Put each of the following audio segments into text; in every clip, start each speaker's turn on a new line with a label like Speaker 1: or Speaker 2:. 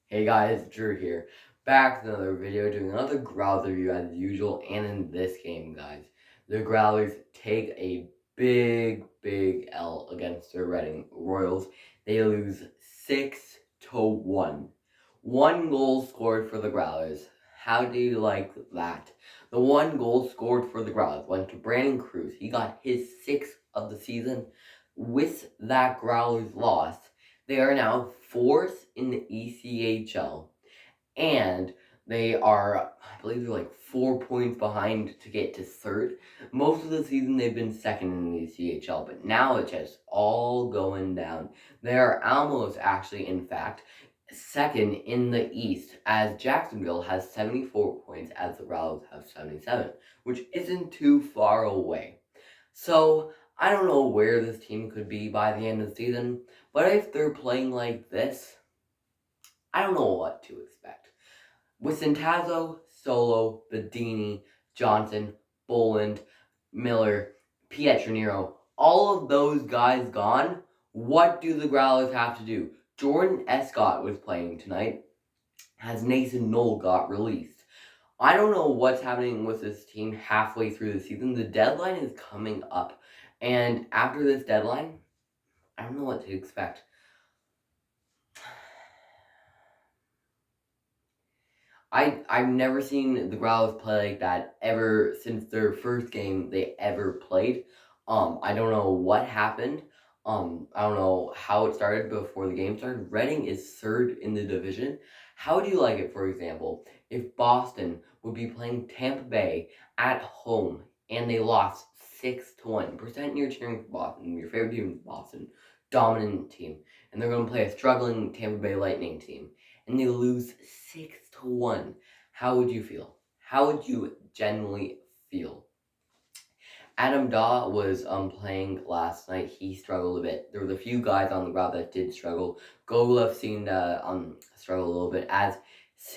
Speaker 1: Hey guys, Drew here. Back with another video, doing another Growlers review as usual, and in this game, guys, the Growlers take a big L against the Reading Royals. They lose 6-1. One goal scored for the Growlers. How do you like that? The one goal scored for the Growlers went to Brandon Cruz. He got his 6th of the season. With that Growlers loss, they are now 4th in the ECHL, and they are, I believe they're like 4 points behind to get to 3rd. Most of the season they've been 2nd in the ECHL, but now it's just all going down. They are almost actually, in fact, 2nd in the East, as Jacksonville has 74 points, as the Growlers have 77, which isn't too far away. So, I don't know where this team could be by the end of the season, but if they're playing like this, I don't know what to expect. With Centazzo, Solo, Bedini, Johnson, Boland, Miller, Pietranero, all of those guys gone, what do the Growlers have to do? Jordan Escott was playing tonight, as Nathan Knoll got released. I don't know what's happening with this team halfway through the season. The deadline is coming up, and after this deadline, I don't know what to expect. I've never seen the Growlers play like that ever since their first game they ever played. I don't know what happened. I don't know how it started before the game started. Reading is 3rd in the division. How do you like it, for example, if Boston would be playing Tampa Bay at home and they lost 6-1? Pretend you're cheering for Boston. Your favorite team is Boston, dominant team, and they're going to play a struggling Tampa Bay Lightning team, and they lose 6-1. How would you feel? How would you genuinely feel? Adam Daw was playing last night. He struggled a bit. There was a few guys on the ground that did struggle. Gogolev seemed to struggle a little bit as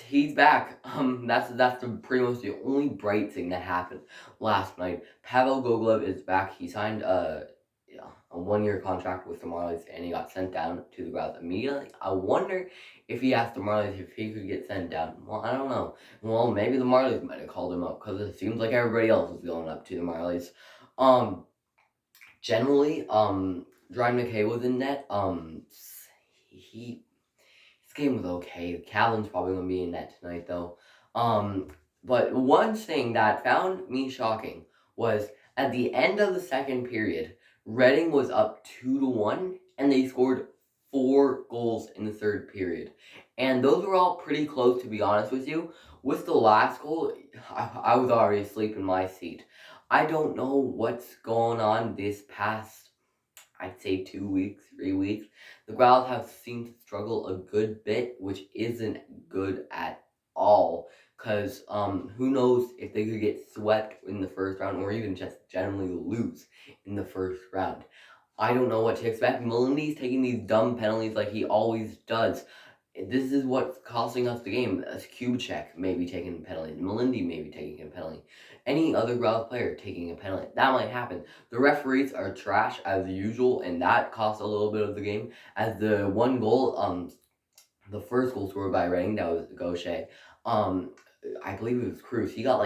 Speaker 1: he's back. That's pretty much the only bright thing that happened last night. Pavel Gogolev is back. He signed a 1-year contract with the Marlies, and he got sent down to the Growlers immediately. I wonder if he asked the Marlies if he could get sent down. Well, I don't know. Well, maybe the Marlies might have called him up, because it seems like everybody else is going up to the Marlies. Generally, Ryan McKay was in net. His game was okay. Calvin's probably gonna be in net tonight, though. But one thing that found me shocking was at the end of the second period, Reading was up 2-1, and they scored 4 goals in the third period. And those were all pretty close, to be honest with you. With the last goal, I was already asleep in my seat. I don't know what's going on this past, I'd say 2 weeks, 3 weeks. The Growlers have seemed to struggle a good bit, which isn't good at all. Because who knows if they could get swept in the first round, or even just generally lose in the first round. I don't know what to expect. Melindy's taking these dumb penalties like he always does. This is what's costing us the game. As Kubicek may be taking a penalty, Melindy may be taking a penalty, any other Growlers player taking a penalty. That might happen. The referees are trash as usual, and that cost a little bit of the game. As the one goal, the first goal scored by Reading, that was Gaucher. I believe it was Cruz. He got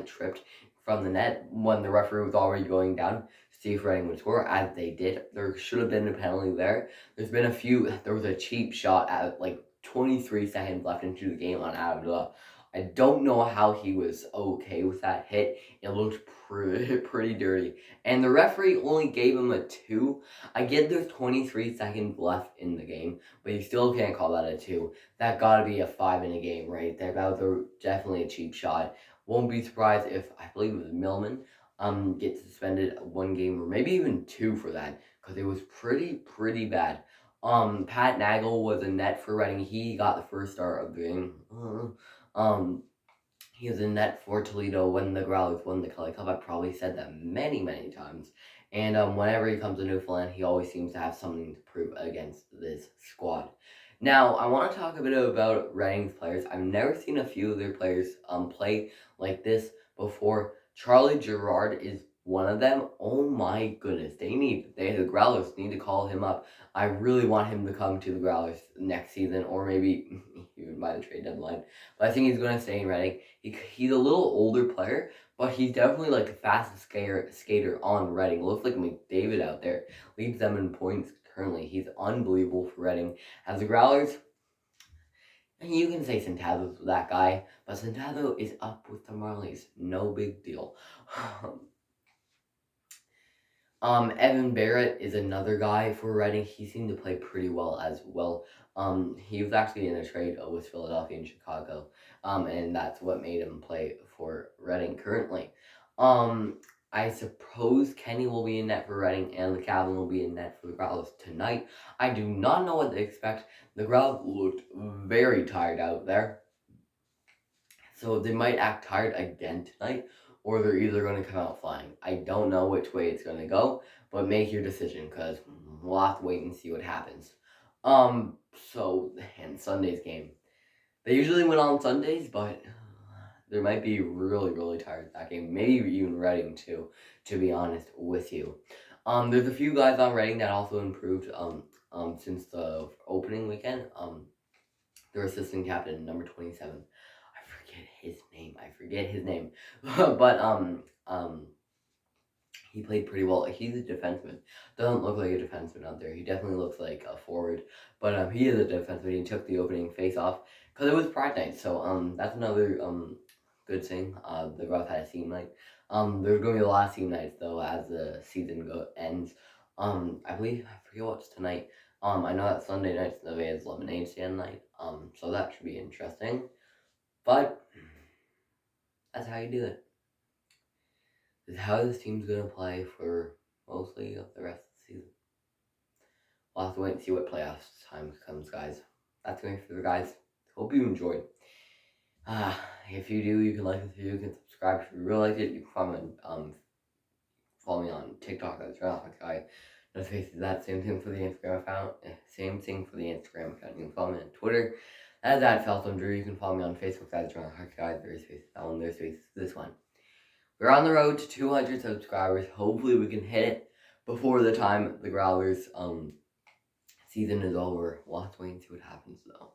Speaker 1: tripped from the net when the referee was already going down. See if Reading would score, as they did. There should have been a penalty there. There was a cheap shot at 23 seconds left into the game on Avila. I don't know how he was okay with that hit. It looked pretty dirty. And the referee only gave him a 2. I get there's 23 seconds left in the game, but you still can't call that a 2. That gotta be a 5 in a game right there. That was definitely a cheap shot. Won't be surprised if, I believe it was Millman, get suspended 1 game or maybe even 2 for that, because it was pretty bad. Pat Nagel was in net for Reading. He got the first start of the game. He was in net for Toledo when the Growlers won the Kelly Cup. I've probably said that many times. And whenever he comes to Newfoundland, he always seems to have something to prove against this squad. Now, I want to talk a bit about Reading's players. I've never seen a few of their players play like this before. Charlie Gerard is one of them, oh my goodness, the Growlers need to call him up. I really want him to come to the Growlers next season, or maybe even by the trade deadline. But I think he's going to stay in Reading. He's a little older player, but he's definitely like the fastest skater on Reading. Looks like McDavid out there. Leads them in points currently. He's unbelievable for Reading. As the Growlers, you can say Centazzo's that guy, but Centazzo is up with the Marlies. No big deal. Evan Barrett is another guy for Reading. He seemed to play pretty well as well. He was actually in a trade with Philadelphia and Chicago, and that's what made him play for Reading currently. I suppose Kenny will be in net for Reading, and the Cavalry will be in net for the Growlers tonight. I do not know what to expect. The Growlers looked very tired out there, so they might act tired again tonight, or they're either going to come out flying. I don't know which way it's going to go, but make your decision, because we'll have to wait and see what happens. And Sunday's game. They usually win on Sundays, but they might be really, really tired that game. Maybe even Reading too, to be honest with you. There's a few guys on Reading that also improved since the opening weekend. Their assistant captain, number 27. I forget his name. But he played pretty well. He's a defenseman. Doesn't look like a defenseman out there. He definitely looks like a forward. But he is a defenseman. He took the opening face-off because it was Pride Night. So that's another good thing. The Gruff had a team night. There's going to be a lot of team nights, though, as the season ends. I forget what's tonight. I know that Sunday night's Nevaeh's Lemonade Stand night. So that should be interesting. But that's how you do it. This is how this team's going to play for mostly the rest of the season. We'll have to wait and see what playoffs time comes, guys. That's going for the guys. Hope you enjoyed. If you do, you can like this video, you can subscribe if you really like it. You can follow me on TikTok, that's Guy. No faces that. Same thing for the Instagram account. Same thing for the Instagram account. You can follow me on Twitter. That's at Drew. You can follow me on Facebook, that's Guy. There's faces. That one, there's faces. This one. We're on the road to 200 subscribers. Hopefully we can hit it before the time the Growlers season is over. We'll have to wait and see what happens, though.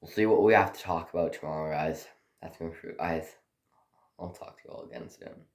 Speaker 1: We'll see what we have to talk about tomorrow, guys. That's going to be guys. I'll talk to you all again soon.